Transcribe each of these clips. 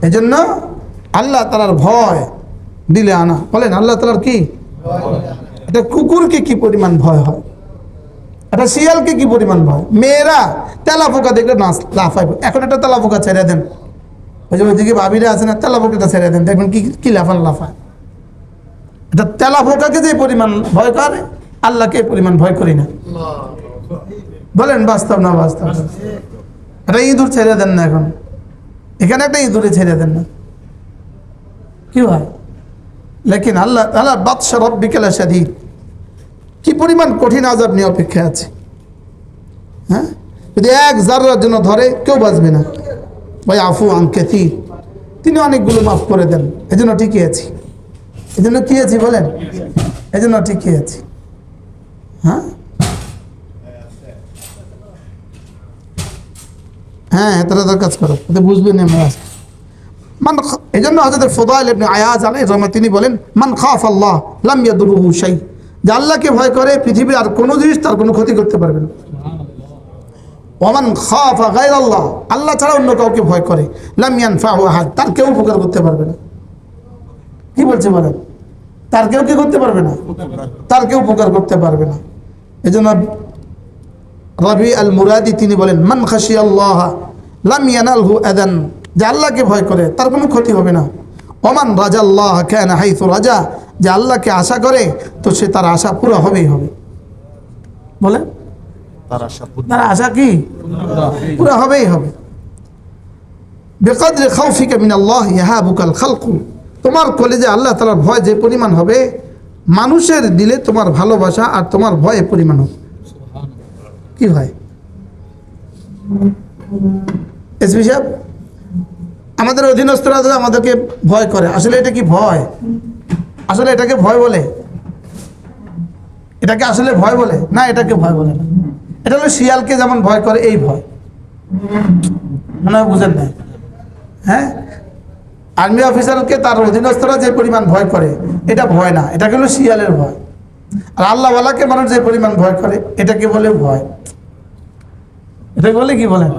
এই জন্য আল্লাহ তাআলার ভয় দিলে আনা। বলেন আল্লাহ তাআলার কি? এটা কুকুরকে কি পরিমাণ ভয় হয়, এটা শিয়ালকে কি পরিমাণ ভয়। মেয়েরা তেলা পোকা দেখলে নাচ লাফাইব। এখন একটা তেলা পোকা ছেড়ে দেন, ওই যে ওইদিকে ভাবিরা আছে না, তেলা পোকাটা ছেড়ে দেন, দেখবেন কি কি লাফায়। এটা তেলা পোকাকে যে পরিমাণ ভয় করে, আল্লাহকে পরিমাণ ভয় করি না। বলেন বাস্তব না বাস্তব? একটা ইঁদুর ছেড়ে দেন না, এখন এখানে একটা ইঁদুরে ছেড়ে দেন না, কি হয়? লেকিন আল্লাহ তাআলা বাতশা রাব্বিকা লাশাদীদ, কি পরিমাণ কঠিন আযাব নিয়ে অপেক্ষা আছে। হ্যাঁ, যদি এক জাররার জন্য ধরে কেউ বাঁচবে না। ভাই আফু আন কাসীর, তিনি অনেকগুলো মাফ করে দেন, এজন্য ঠিকই আছি। এজন্য কি আছি বলেন? এজন্য ঠিকই আছি। হ্যাঁ হ্যাঁ, এতটা কাজ করো, এতে বুঝবেন না। এই জন্য হযরত ফুদাইল ইবনে আয়াজ আলাইহিস সালাম তিনি বলেন, মান খাফ আল্লাহ লাম ইয়াদুরুহু শাই, যে আল্লাহকে ভয় করে পৃথিবীর আর কোনো জিনিস তার কোনো ক্ষতি করতে পারবে না। ওমান খাফা গায়রাল্লাহ, আল্লাহ ছাড়া অন্য কাউকে ভয় করে, লাম ইয়ানফাহু আহাদ, তার কেউ উপকার করতে পারবে না। কি বলছে বলেন? তার কেউ কি করতে পারবে না, তার কেউ উপকার করতে পারবে না। এজন্য রাবি আল মুরাদি তিনি বলেন, মান খাশিয়াল্লাহ লাম ইয়ানালহু আদান, যে আল্লাহকে ভয় করে তার কোনো ক্ষতি হবে না। ওমান রাজাল্লাহ কানা হাইসু রাজা, যে আল্লাহকে আশা করে তো সে তার আশা পুরো হবেই হবে। বলে তার আশা কি পুরো হবেই হবে। বিকদরি খাউফিকা মিনাল্লাহ ইয়াহাবুকাল খালকু, তোমার কলেজে আল্লাহ তাআলার ভয় যে পরিমাণ হবে, মানুষের দিলে তোমার ভালোবাসা আর তোমার ভয় পরিমাণ হবে। কি হয় এসপি সাহেব? আমাদের অধীনস্থরা আমাদেরকে ভয় করে, আসলে এটা কি ভয়? আসলে এটাকে ভয় বলে? এটাকে আসলে ভয় বলে না, এটাকে ভয় বলে না। এটা হলো শিয়ালকে যেমন ভয় করে এই ভয়, মনে হয় বুঝেন না? হ্যাঁ, আর্মি অফিসারকে তার অধীনস্থরা যে পরিমাণ ভয় করে এটা ভয় না, এটাকে হলো শিয়ালের ভয়। আর আল্লাহওয়ালাকে মানুষ যে পরিমাণ ভয় করে এটাকে বলে ভয়। এটাকে বলে কি বলেন?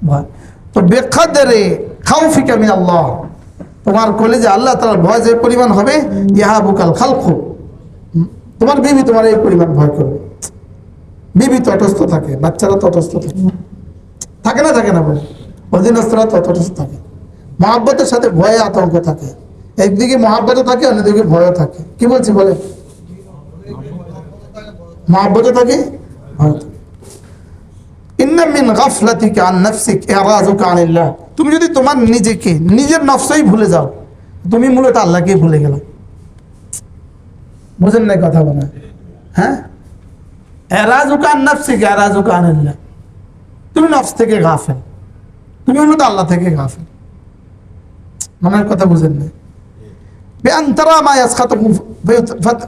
ভয়। তো বেকাদরে খাউফিকা মিনাল্লাহ, তোমার কলেজে আল্লাহ তাআলার ভয় যে পরিমাণ হবে, ইয়াহাবুকাল খালকু, তোমার বিবি তোমার এই পরিমাণ ভয় করবে। বিবি তটস্থ থাকে, বাচ্চারা তটস্থ থাকে না, থাকে না বলে, অধীনস্থরা তটস্থ থাকে। মহাব্বতের সাথে ভয়ে আতঙ্ক থাকে, একদিকে মহাব্বতে থাকে, অন্যদিকে ভয়ও থাকে। কি বলছি বলে? মহাব্বতে থাকে, ভয় থাকে। ইন্না মিন গাফলাতিকা আন নাফসিক ইরাযুকা আনিল্লাহ, তুমি যদি তোমার নিজেকে নিজের নফসই ভুলে যাও, তুমি মূলত আল্লাহকে ভুলে গেল। বুঝেন না কথা বলে? হ্যাঁ, ইরাযুকা আন নাফসিকা ইরাযুকা আনিল্লাহ, তুমি নফস থেকে গাফেল, তুমি মূলত আল্লাহ থেকে গাফেল। মনের কথা বুঝেন না? بأن ترى ما يسخطه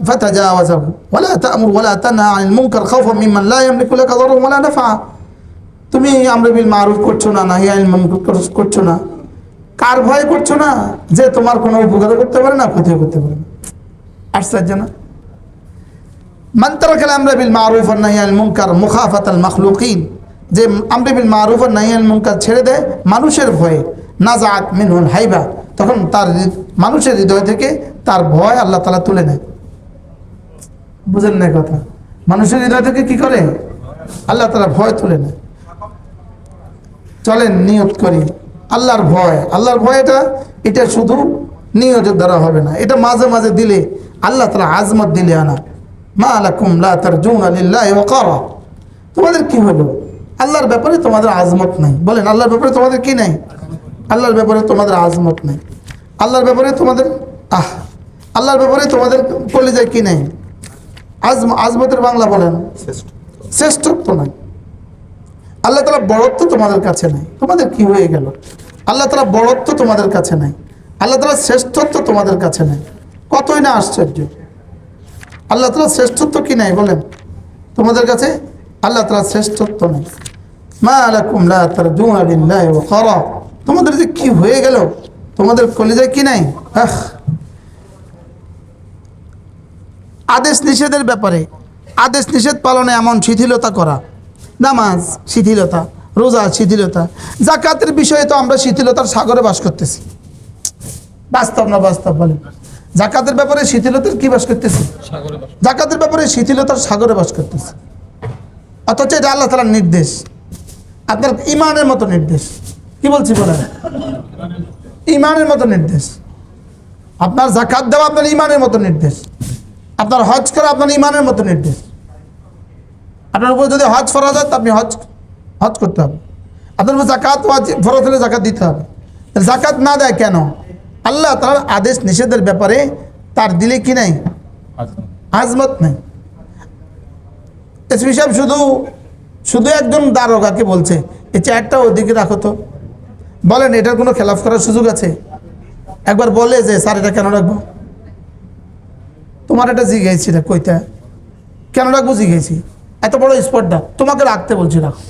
فتجاوزه ولا تأمر ولا تنهى عن المنكر خوفا ممن لا يملك لك ضرا ولا نفعا, তুমি আমর বিল মারুফ করছো না, নাহি আনিল মুনকার করছো না, কার ভয় করছো না? যে তোমার কোনো উপকার করতে পারে না, ক্ষতি করতে পারে না। আশ্চর্য না? মান তারাকাল আমর বিল মারুফ ওয়া নাহি আনিল মুনকার মুখাফাতাল মাখলুকিন, যে আমর বিল মারুফ ওয়া নাহি আনিল মুনকার ছেড়ে দেয় মানুষের ভয়ে, নাজাআত মিনহুল হাইবা, তখন তার মানুষের হৃদয় থেকে তার ভয় আল্লাহ তাআলা তুলে নেয়। বুঝেন না কথা? মানুষের হৃদয় থেকে কি করে? আল্লাহ তাআলা ভয় তুলে নেয়। চলেন নিয়ত করি আল্লাহর ভয়। আল্লাহর ভয় এটা শুধু নিয়তের দ্বারা হবে না, এটা মাঝে মাঝে দিলে আল্লাহ তাআলা আজমত দিলে আনা। মা লাকুম লা তারজুনা লিল্লাহি ওয়াকারা, তোমাদের কি হলো? আল্লাহর ব্যাপারে তোমাদের আজমত নাই। বলেন আল্লাহর ব্যাপারে তোমাদের কি নাই? আল্লাহর ব্যাপারে তোমাদের আজমত নাই। আল্লাহর ব্যাপারে তোমাদের আল্লাহর ব্যাপারে তোমাদের কলিজায় কি নাই? আজমতের বাংলা বলেন শ্রেষ্ঠত্ব নাই। আল্লাহ তাআলা বড়ত্ব তোমাদের কাছে নাই। তোমাদের কি হয়ে গেল? আল্লাহ তাআলা বড়ত্ব তোমাদের কাছে নাই, আল্লাহ তাআলা শ্রেষ্ঠত্ব তোমাদের কাছে নাই। কতই না আশ্চর্য! আল্লাহ তাআলা শ্রেষ্ঠত্ব কি নাই বলেন তোমাদের কাছে? আল্লাহ তাআলা শ্রেষ্ঠত্ব নাই। মা লাকুম লা তারজুনা লিল্লাহি ওয়াকারা, তোমাদের যে কি হয়ে গেল? তোমাদের কলিজায় কি নাই? আদেশ নিষেধের ব্যাপারে আদেশ নিষেধ পালনে এমন শিথিলতা করা, নামাজ শিথিলতা, রোজা শিথিলতা, যাকাতের বিষয়ে তো আমরা শিথিলতার সাগরে বাস করতেছি। বাস্তব না বাস্তব বলেন? জাকাতের ব্যাপারে শিথিলতার কি বাস করতেছে? জাকাতের ব্যাপারে শিথিলতার সাগরে বাস করতেছে। অথচ এটা আল্লাহ তাআলার নির্দেশ, আপনার ইমানের মতো নির্দেশ। কি বলছি বলেন? ইমানের মতো নির্দেশ। আপনার জাকাত দেওয়া আপনার ইমানের মতো নির্দেশ, আপনার হজ করা আপনার ইমানের মতো নির্দেশ। আপনার উপর যদি হজ ফরজ হয় তো আপনি হজ করতে হবে। আপনার উপর জাকাত ফরজ হলে জাকাত দিতে হবে। জাকাত না দেয় কেন? আল্লাহ তাআলার আদেশ নিষেধের ব্যাপারে তার দিলে কি নাই? আজমত নাই। এসপি সাহেব শুধু একজন দারোগাকে বলছে এই চেয়ারটা ওদিকে রাখো তো, বলেন এটার কোনো খেলাফ করার সুযোগ আছে? একবার বলে যে স্যার এটা কেন রাখবো? তোমার এটা জিজ্ঞেসি এটা কইটা কেন রাখবো জিজ্ঞেসি, এত বড় স্পটটা তোমাকে রাখতে বলছি রাখো।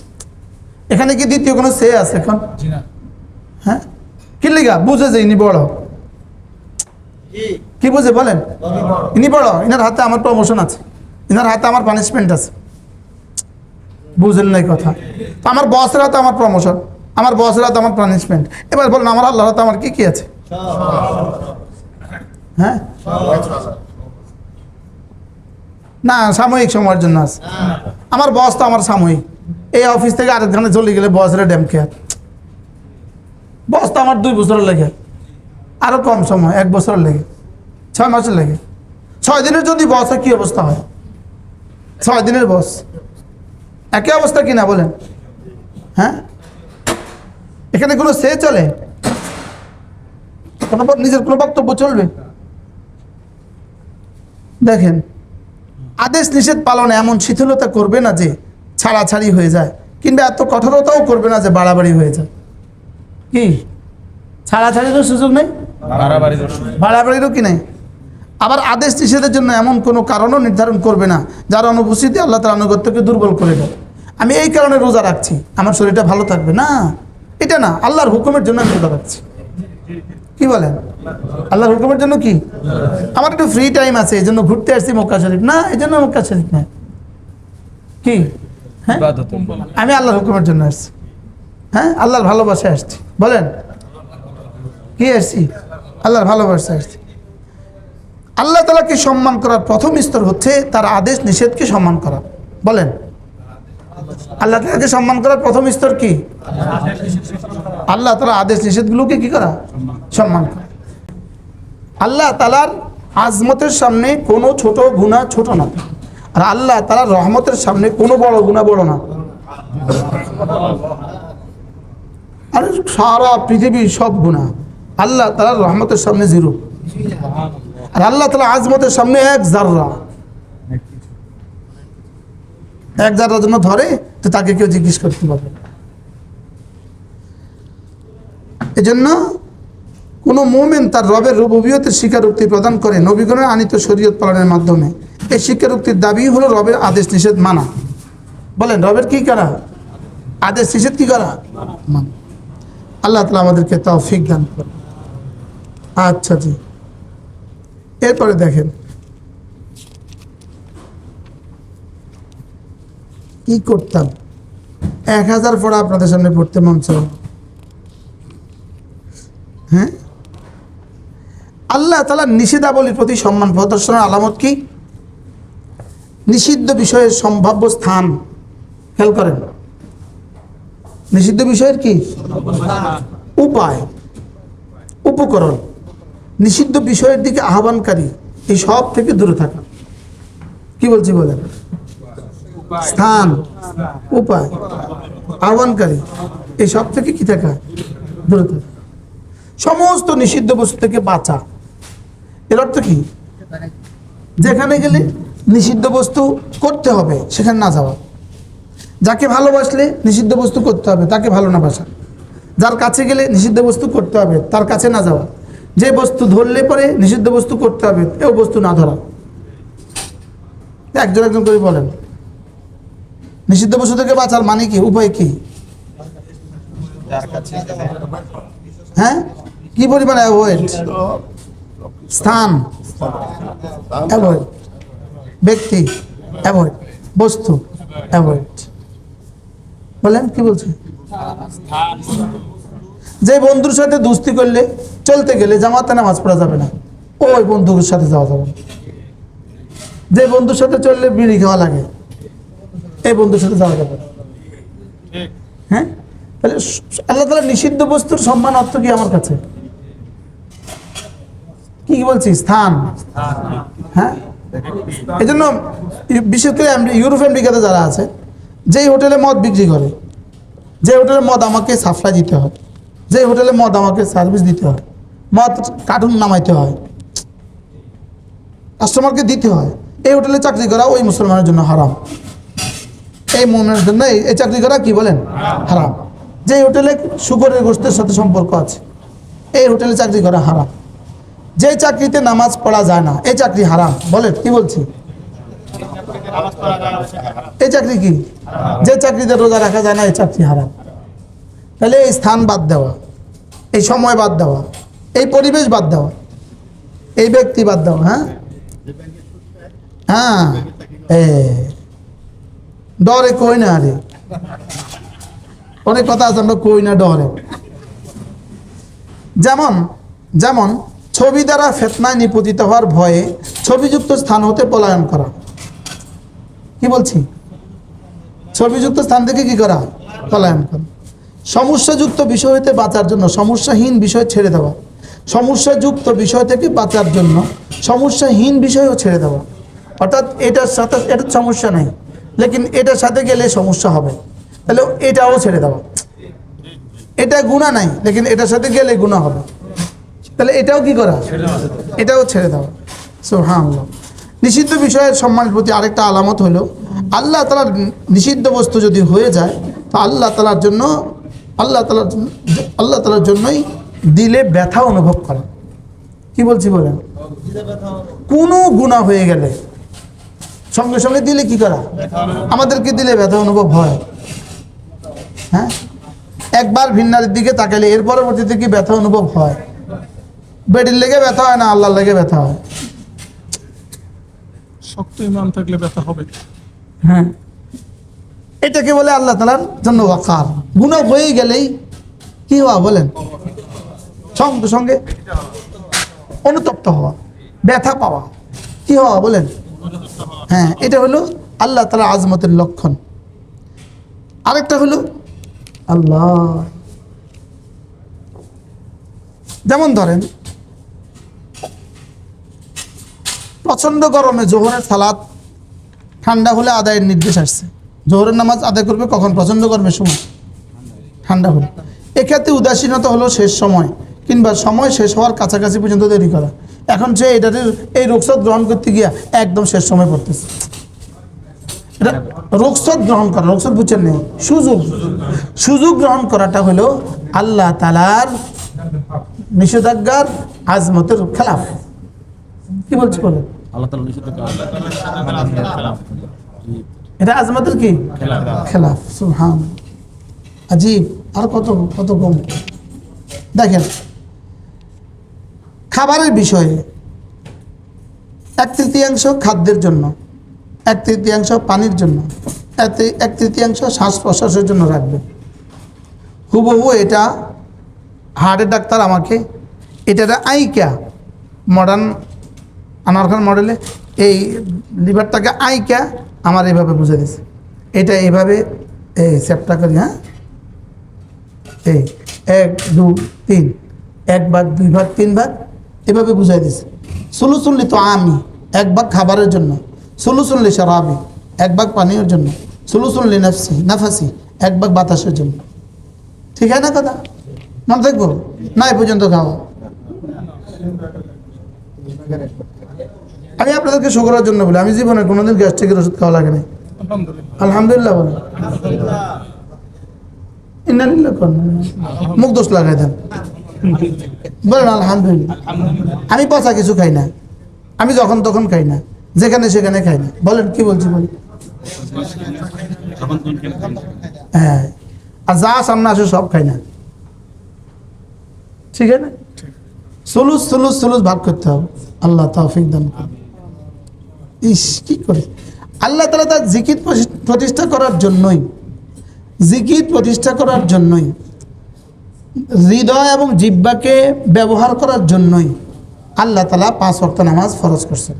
এখানে কি দ্বিতীয় কোনো সে আছে এখন? হ্যাঁ, কি লিগা বুঝে যে ইনি বড়, কি বুঝে বলেন? ইনি বড়, ইনার হাতে আমার প্রমোশন আছে, ইনার হাতে আমার পানিশমেন্ট আছে। বুঝেন নাই কথা? আমার বসের হাতে আমার প্রমোশন, আমার বসের হাতে আমার পানিশমেন্ট। এবার বলেন আমার আল্লাহর হাতে আমার কি কি আছে? হ্যাঁ না, সাময়িক সময়ের জন্য আছে। আমার বস তো আমার সাময়িক, এই অফিস থেকে আরেকখানে চলে গেলে বসের ড্যাম কেয়ার। বস তো আমার 2 বছরের লেগে, আরো কম সময় 1 বছরের লেগে, 6 মাসের লেগে। 6 দিনের যদি বস হয় কি অবস্থা হয়? 6 দিনের বস একই অবস্থা কিনা বলেন? হ্যাঁ, এখানে কোনো সে চলে? নিজের কোনো বক্তব্য চলবে? দেখেন, আদেশ নিষেধ পালনে এমন শিথিলতা করবে না যে ছাড়াছাড়ি হয়ে যায়, কিংবা এত কঠোরতাও করবে না যে বাড়াবাড়ি হয়ে যায়। কি ছাড়াছাড়িরও সুযোগ নেই, বাড়াবাড়িরও কি নেই। আবার আদেশ নিষেধের জন্য এমন কোনো কারণও নির্ধারণ করবে না যার অনুপস্থিতি আল্লাহ তাআলার আনুগত্যকে দুর্বল করে দেয়। আমি এই কারণে রোজা রাখছি, আমার শরীরটা ভালো থাকবে না, এটা না, আল্লাহর হুকুমের জন্য আমি রোজা রাখছি। কি বলেন? আল্লাহর হুকুমের জন্য। কি আমার একটু ফ্রি টাইম আছে এই জন্য ঘুরতে আসছি মক্কা শরীফ, না এই জন্য মক্কা শরীফ না। কি হ্যাঁ, আমি আল্লাহর হুকুমের জন্য আসছি। হ্যাঁ, আল্লাহর ভালোবাসায় আসছি। বলেন কি আসছি? আল্লাহর ভালোবাসায় আসছি। আল্লাহ তাআলাকে সম্মান করার প্রথম স্তর হচ্ছে তার আদেশ নিষেধকে সম্মান করা। বলেন আল্লাহ তাআলাকে সম্মান করার প্রথম স্তর কি? আল্লাহ তাআলার আদেশ নিষেধগুলোকে কি করা? সম্মান করা। আল্লাহ তাআলার আজমতের সামনে কোনো ছোট গুনাহ ছোট না, আর আল্লাহ তাআলার রহমতের সামনে কোনো বড় গুনাহ বড় না। আর সারা পৃথিবীর সব গুনাহ আল্লাহ তাআলার রহমতের সামনে 0। আর আল্লাহ তাআলার আজমতের সামনে 1 জাররা। 1 জাররার জন্য ধরে তো তাকে কেউ জিজ্ঞেস করতে পারবে না। এজন্য কোন মুমিন তার রবের রুবুবিয়তের স্বীকারোক্তি প্রদান করে নবীগণের আনিত শরীয়ত পালনের মাধ্যমে। এই স্বীকারোক্তির দাবি হলো রবের আদেশ নিষেধ মানা। বলেন রবের কি করা? আদেশ নিষেধ কি করা? মানা। আল্লাহ তাআলা আমাদেরকে তৌফিক দান করুন। আচ্ছা জি, এরপরে দেখেন কি করতাম। 1000 পড়া আপনাদের সামনে পড়তে মন চায়। হ্যাঁ, আল্লাহ তাআলার নিষেধাবলীর প্রতি সম্মান প্রদর্শনের আলামত কি? নিষিদ্ধ বিষয়ের সম্ভাব্য স্থান খেয়াল করেন। নিষিদ্ধ বিষয়ের কি উপায়, উপকরণ, নিষিদ্ধ বিষয়ের দিকে আহ্বানকারী, এই সব থেকে দূরে থাকা। কি বলছি বলেন? স্থান, উপায়, আহ্বানকারী, এই সব থেকে কি থাকা? দূরে থাকা। সমস্ত নিষিদ্ধ বস্তু থেকে বাঁচা। এর অর্থ কি? যেখানে গেলে নিষিদ্ধ বস্তু করতে হবে সেখানে না যাওয়া। যাকে ভালোবাসলে নিষিদ্ধ বস্তু করতে হবে তাকে ভালো না বাসা। যার কাছে গেলে নিষিদ্ধ বস্তু করতে হবে তার কাছে না যাওয়া। যে বস্তু ধরলে পরে নিষিদ্ধ বস্তু করতে হবে এও বস্তু না ধরা। একজন একজন করে বলেন নিষিদ্ধ বস্তু থেকে বাঁচার মানে কি, উপায় কি? হ্যাঁ, কি পরিমাণ অ্যাভয়েড? স্থান অ্যাভয়েড, ব্যক্তি অ্যাভয়েড, বস্তু অ্যাভয়েড। বলেন কি বলছে? যে বন্ধুর সাথে দোস্তি করলে চলতে গেলে জামাতে নামাজ পড়া যাবে না, ওই বন্ধুর সাথে যাওয়া যাবে না। যে বন্ধুর সাথে চললে বিড়ি খাওয়া লাগে, এই বন্ধুর সাথে যাওয়া যাবে না। হ্যাঁ, তাহলে আল্লাহ তাআলা নিষিদ্ধ বস্তুর সম্মান অর্থ কি আমার কাছে? কি বলছি? স্থান। হ্যাঁ, এই জন্য বিশেষ করে ইউরোপ আমেরিকাতে যারা আছে, যেই হোটেলে মদ বিক্রি করে, যে হোটেলে মদ আমাকে সাপ্লাই দিতে হয়, যে হোটেলে মদ আমাকে সার্ভিস দিতে হয়, মদ কার্টুন নামাইতে হয়, কাস্টমারকে দিতে হয়, এই হোটেলে চাকরি করা ওই মুসলমানের জন্য হারাম। এই মুমিনের জন্য এই চাকরি করা কি বলেন? হারাম। যে হোটেলে শুকরের গোশতের সাথে সম্পর্ক আছে, এই হোটেলে চাকরি করা হারাম। যে চাকরিতে নামাজ পড়া যায় না, এই চাকরি হারাম। বলেন, কি বলছি? এই চাকরি কি? যে চাকরিতে রোজা রাখা যায় না, এই চাকরি হারাম। তাহলে এই স্থান বাদ দেওয়া, এই সময় বাদ দেওয়া, এই পরিবেশ বাদ দেওয়া, এই ব্যক্তি বাদ দেওয়া। হ্যাঁ হ্যাঁ, ডরে কই না, আরে অনেক কথা আছে, আমরা কই না ডরে। যেমন যেমন ছবি দ্বারা ফিতনায় নিপতিত হওয়ার ভয়ে ছবিযুক্ত স্থান হতে পলায়ন করা। কি বলছি? ছবিযুক্ত স্থান থেকে কি করা? পলায়ন করা। সমস্যাযুক্ত বিষয় হতে বাঁচার জন্য সমস্যাহীন বিষয় ছেড়ে দেওয়া। সমস্যাযুক্ত বিষয় থেকে বাঁচার জন্য সমস্যাহীন বিষয়ও ছেড়ে দেওয়া। অর্থাৎ এটার সাথে এটার সমস্যা নেই, লেকিন এটার সাথে গেলে সমস্যা হবে, তাহলে এটাও ছেড়ে দেওয়া। এটা গুনাহ নাই, লেকিন এটার সাথে গেলে গুনাহ হবে, তাহলে এটাও কি করা? এটাও ছেড়ে দেওয়া। সুবহানাল্লাহ। নিষিদ্ধ বিষয়ের সম্মানের প্রতি আরেকটা আলামত হলো, আল্লাহ তাআলার নিষিদ্ধ বস্তু যদি হয়ে যায়, তো আল্লাহ তাআলার জন্যই দিলে ব্যথা অনুভব করা। কি বলছি বলেন? কোনো গুনাহ হয়ে গেলে সঙ্গে সঙ্গে দিলে কি করা? আমাদেরকে দিলে ব্যথা অনুভব হয়। হ্যাঁ, একবার ভিন্নারের দিকে তাকালে এর পরবর্তীতে কি ব্যথা অনুভব হয়? বেডির লেগে ব্যথা হয় না, আল্লাহর লেগে ব্যথা হয়। শক্ত ইমান থাকলে ব্যথা হবে। হ্যাঁ, এটাকে বলে আল্লাহ তাআলার জন্য ওয়াকার। গুনাহ হয়ে গেলেই কি হওয়া বলেন? সঙ্গে সঙ্গে অনুতপ্ত হওয়া, ব্যথা পাওয়া, কি হওয়া বলেন? হ্যাঁ, এটা হলো আল্লাহ তাআলার আজমতের লক্ষণ। আরেকটা হলো আল্লাহ, যেমন ধরেন প্রচন্ড গরমে জোহরের সালাত ঠান্ডা হলে আদায়ের নির্দেশ আসছে। জোহরের নামাজ আদায় করবে কখন? প্রচন্ড গরমের সময়, ঠান্ডা হলে। এক্ষেত্রে উদাসীনতা হলো শেষ সময় কিংবা সময় শেষ হওয়ার কাছাকাছি পর্যন্ত দেরি করা। এখন সে এটাতে এই রুখসত গ্রহণ করতে গিয়া একদম শেষ সময় পড়তেছে। এটা রুখসত গ্রহণ করা, রুখসত বুঝছেন নেই, সুযোগ গ্রহণ করাটা হলো আল্লাহ তাআলার নিষেধাজ্ঞার আজমতের খেলাফ। কি বলছি বলেন? আল্লাহ তাআলা নিষিদ্ধ করেন। এটা আজমতের কি খেলাফ। সুবহানাল্লাহ, আজীব। আর কত কত কম। দেখেন, খাবারের বিষয়ে 1/3 খাদ্যের জন্য, 1/3 পানির জন্য, 1/3 শ্বাস প্রশ্বাসের জন্য রাখবে। হুবহু এটা হার্টের ডাক্তার আমাকে এটা আইকা মডার্ন আনারখান মডেলে এই লিভারটাকে আইকা আমার এইভাবে বুঝে দিছে। এটা এইভাবে এই সেপটা করি। হ্যাঁ, এই 1 2 3, 1 ভাগ 2 ভাগ 3 ভাগ এভাবে বুঝাই দিছে। সুলুসুল্লি তো আমি 1 ভাগ খাবারের জন্য, সুলুসুল্লি শরাবি 1 ভাগ পানীয়ের জন্য, সুলুসুল্লি নাফাসি 1 ভাগ বাতাসের জন্য। ঠিক আছে না কথা? মনে থাকবো না? এই পর্যন্ত খাওয়া। আমি আপনাদেরকে শুকরের জন্য বলি, আমি জীবনে কোনোদিন গ্যাস্ট্রিকের ওষুধ খাওয়া লাগে নাই। আলহামদুলিল্লাহ বলেন। ইন্নালিল্লাহ কোন মুখ দোষ লাগাই দেন, বলেন আলহামদুলিল্লাহ। আমি পচা কিছু খাই না, আমি যখন তখন খাই না, যেখানে সেখানে খাই না। বলেন, কি বলছি বলি? হ্যাঁ, আর যা সামনে আসে সব খাই না। ঠিক আছে, সুলুস সুলুস সুলুস ভাগ করতে হবে। আল্লাহ তৌফিক দান করুন। ইস, কি করে আল্লাহ তাআলা তার জিকির প্রতিষ্ঠা করার জন্যই হৃদয় এবং জিহ্বাকে ব্যবহার করার জন্যই আল্লাহ তাআলা 5 ওয়াক্ত নামাজ ফরজ করছেন।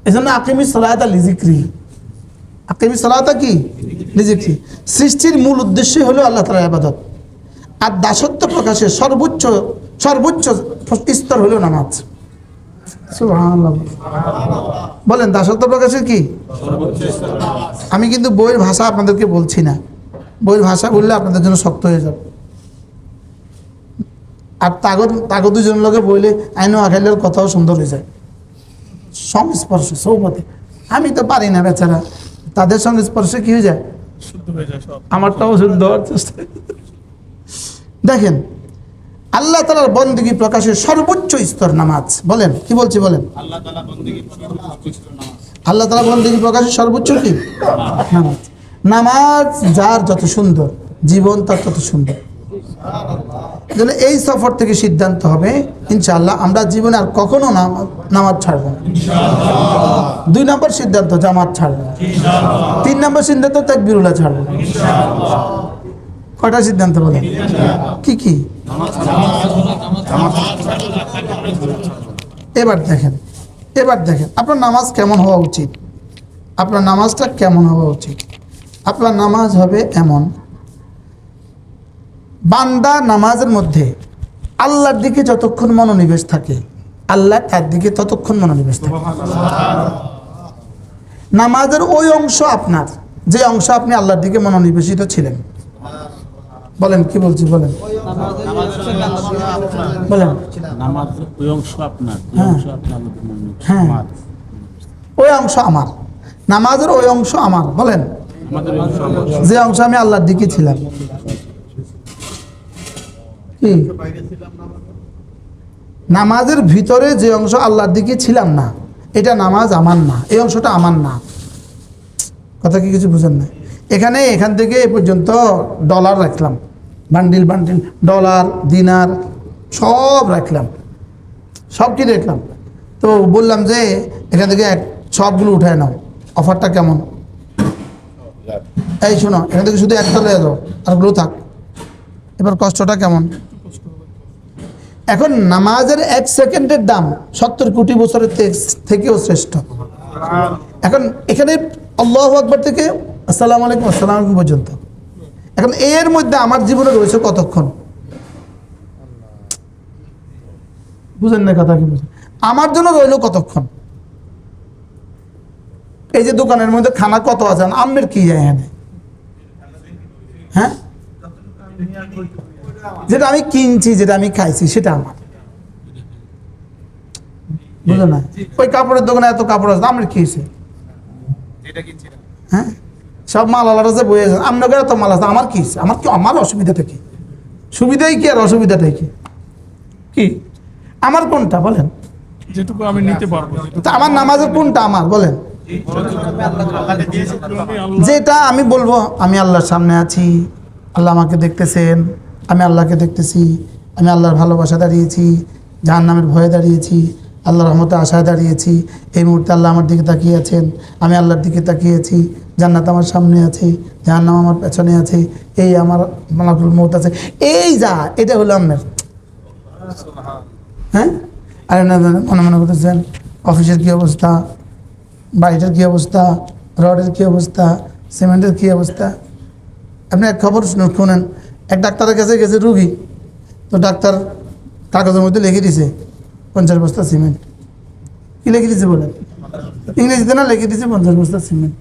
এজন্য আকিমিস সালাতা লিযিকরি, আকিমিস সালাতা কি লিযিকরি। সৃষ্টির মূল উদ্দেশ্যই হলো আল্লাহ তাআলার ইবাদত, আর দাসত্ব প্রকাশের সর্বোচ্চ স্তর হলো নামাজ। সুবহানাল্লাহ বলেন, দাসত্ব প্রকাশের কি আমি কিন্তু বইয়ের ভাষা আপনাদেরকে বলছি না, বইয়ের ভাষা বললে আপনাদের জন্য শক্ত হয়ে যাবে। আর তাগত দুজন লোকে বইলে আইন আখাইলের কথাও সুন্দর হয়ে যায়, সংস্পর্শ সৌমতে। আমি তো পারি না বেচারা, তাদের সংস্পর্শে কি হয়ে যায়, শুদ্ধ হয়ে যায় সব। আমারটাও শুদ্ধ হওয়ার চেষ্টা। দেখেন, আল্লাহ তাআলার বন্দেগী প্রকাশের সর্বোচ্চ স্তর নামাজ। বলেন কি বলছি, বলেন আল্লাহ তাআলা বন্দেগী প্রকাশের সর্বোচ্চ কি নামাজ। নামাজ যার যত সুন্দর, জীবন তার তত সুন্দর। তাহলে এই সফর থেকে সিদ্ধান্ত হবে ইনশাআল্লাহ আমরা জীবনে আর কখনো নামাজ ছাড়ব না। 2 নম্বর সিদ্ধান্ত জামাত ছাড়ব না। 3 নম্বর সিদ্ধান্ত তাকবীরুল্লাহ ছাড়ব না। কয়টা সিদ্ধান্ত বলেন, কি কি? এবার দেখেন আপনার নামাজ কেমন হওয়া উচিত, আপনার নামাজটা কেমন হওয়া উচিত। আপনার নামাজ হবে এমন, বান্দা নামাজের মধ্যে আল্লাহর দিকে যতক্ষণ মনোনিবেশ থাকে, আল্লাহ তার দিকে ততক্ষণ মনোনিবেশ থাকে। নামাজের ওই অংশ আপনার, যে অংশ আপনি আল্লাহর দিকে মনোনিবেশিত ছিলেন। বলেন কি বলছি, বলেন বলেন। নামাজের ওই অংশ আপনার, হ্যাঁ, ওই অংশ আমার, নামাজের ওই অংশ আমার। বলেন, যে অংশ আমি আল্লাহর দিকে ছিলাম। কি নামাজের ভিতরে যে অংশ আল্লাহর দিকে ছিলাম না, এটা নামাজ আমার না, এই অংশটা আমার না। কথা কি কিছু বুঝেন না? এখান থেকে এ পর্যন্ত ডলার রাখলাম, বান্ডিল ডলার দিনার সব রাখলাম, সব কি দেখলাম। তো বললাম যে এখান থেকে সবগুলো উঠায় নাও, অফারটা কেমন? এই শোনো, এখান থেকে শুধু একটা লয়ে যাও, আরগুলো থাক। এবার কষ্টটা কেমন? এখন নামাজের 1 সেকেন্ডের দাম 70 কোটি বছরের থেকেও শ্রেষ্ঠ। এখন এখানে আল্লাহু আকবার থেকে আসসালামু আলাইকুম পর্যন্ত, এখন এর মধ্যে আমার জীবনে রয়েছে কতক্ষণ? বুঝেন না কথা কি? বুঝেন আমার জন্য রইল কতক্ষণ? এই যে দোকানের মধ্যে খানা কত আছে, আমের কি যায় এখানে? হ্যাঁ, যেটা আমি কিনছি, যেটা আমি খাইছি, সেটা আমার। বুঝো না? ওই কাপড়ের দোকানে এত কাপড় আছে, আমার কি হয়েছে? হ্যাঁ, সব মাল আলাদা যে বয়ে আছে, আপনাকে এত মাল আছে, আমার কি? আমার অসুবিধাটা কি? সুবিধাই কি আর অসুবিধাটাই কি? কি আমার কোনটা বলেন? যেটুকু আমি নিতে পারবো, তা আমার নামাজের কোনটা আমার বলেন? যেটা আমি বলবো আমি আল্লাহর সামনে আছি, আল্লাহ আমাকে দেখতেছেন, আমি আল্লাহকে দেখতেছি, আমি আল্লাহর ভালোবাসা দাঁড়িয়েছি, জাহান্নামের ভয়ে দাঁড়িয়েছি, আল্লাহর রহমতে আশায় দাঁড়িয়েছি। এই মুহূর্তে আল্লাহ আমার দিকে তাকিয়ে আছেন, আমি আল্লাহর দিকে তাকিয়েছি। জান্নাত আমার সামনে আছে, জাহান্নাম আমার পেছনে আছে, এই আমার মালাকুল মউত আছে। এই যা, এটা হলো আপনার। হ্যাঁ, আরে না মনে করতেছেন অফিসের কী অবস্থা, বাড়িটার কী অবস্থা, রডের কী অবস্থা, সিমেন্টের কী অবস্থা। আপনি এক খবর শুনেন, এক ডাক্তারের কাছে গেছে রুগী, তো ডাক্তার কাগজের মধ্যে লিখে দিছে 50 বস্তা সিমেন্ট। কি লিখে দিছে বলেন? ইংরেজিতে না, লিখে দিছে 50 বস্তা সিমেন্ট।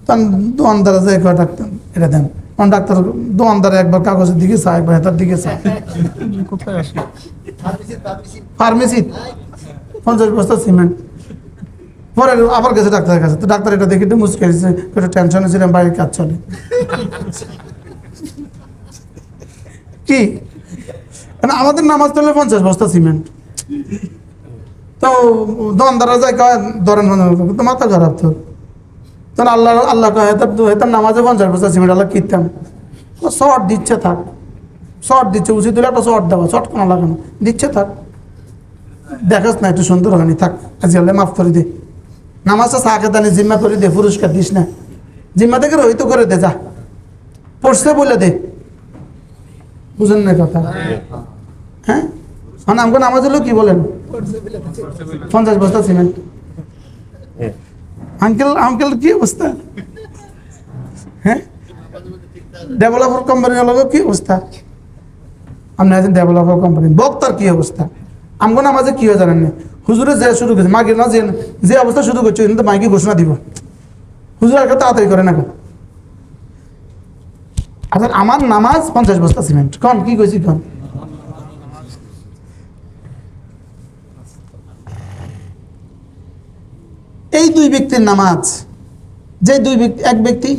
তখন দোয়ানদার আছে, ডাক্তার এটা দেন। তখন ডাক্তার দোয়ানদারে একবার কাগজের দিকে চায়, একবার হেতার দিকে চায়। কোথায় আসে? ফার্মেসি 50 বস্তা সিমেন্ট। পরে আবার গেছে ডাক্তারের কাছে, তো ডাক্তার এটা দেখে একটু মুচকে দিচ্ছে, একটু টেনশনে ছিলাম, বাড়ির কাজ চলে। কি আমাদের নামাজ চলে 50 বস্তা সিমেন্ট। তো দোকানদাররা যায় ধরেন, তো মাথা খারাপ। তো তখন আল্লাহ হেতার নামাজে 50 বস্তা সিমেন্ট আল্লাহ কিনতাম। শর্ট দিচ্ছে থাক, শর্ট দিচ্ছে, উচিত দিলে একটা শর্ট দেওয়া, শর্ট কোনো লাগানো দিচ্ছে থাক, দেখাস না একটু সুন্দর হয়নি, থাক আজ আল্লাহ মাফ করে দে। নামাজটা সাকে দানি জিম্মা করে দে, পুরস্কার দিস না, জিম্মা থেকে রহিত করে দে, যা পড়ছে বলে দে। বুঝেন না কথা? হ্যাঁ, মানে আমাকে নামাজ হলো কি বলেন? 50 বস্তা সিমেন্ট। আঙ্কেল আঙ্কেল কি অবস্থা? হ্যাঁ, ডেভেলপার কোম্পানির লোক কি অবস্থা? আপনি আছেন ডেভেলপার কোম্পানি, বক্তার কি অবস্থা? আমগো নামাজে কি হয় জানেন না? হুজুরে যে শুরু করছে মাগির না, যে অবস্থা শুরু করছে কিন্তু মাইকে ঘোষণা দিব, হুজুর একটা তাড়াতাড়ি করে না। আচ্ছা, আমার নামাজ 50 বস্তা সিমেন্ট। কন কি কইছি কন? এই দুই ব্যক্তির নামাজ, যে দুই ব্যক্তি, এক ব্যক্তি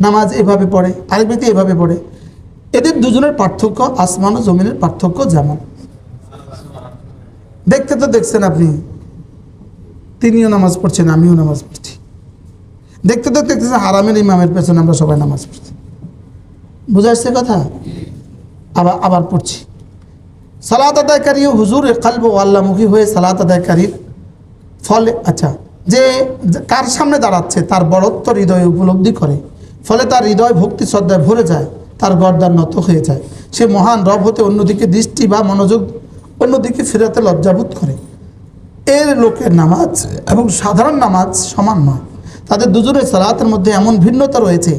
নামাজ এভাবে পড়ে, আরেক ব্যক্তি এভাবে পড়ে, এদের দুজনের পার্থক্য আসমান ও জমিনের পার্থক্য যেমন। দেখতে তো দেখছেন আপনি, তিনিও নামাজ পড়ছেন, আমিও নামাজ পড়ছি। দেখতে তো দেখতেছেন হারামের ইমামের পেছনে আমরা সবাই নামাজ পড়ছি। বুঝা আসছে কথা? আবার আবার পড়ছি। সালাত আদায়কারী ও হুজুরের কলব ও আল্লাহমুখী হয়ে সালাত আদায়কারীর ফলে, আচ্ছা, যে কার সামনে দাঁড়াচ্ছে তার বড়ত্ব হৃদয়ে উপলব্ধি করে, ফলে তার হৃদয় ভক্তি শ্রদ্ধায় ভরে যায়, তার গর্দান নত হয়ে যায়। সে মহান রব হতে অন্যদিকে দৃষ্টি বা মনোযোগ অন্যদিকে ফেরাতে লজ্জাবোধ করে। এর লোকের নামাজ এবং সাধারণ নামাজ সমান নয়, তাদের দুজনের সালাতের মধ্যে এমন ভিন্নতা রয়েছে,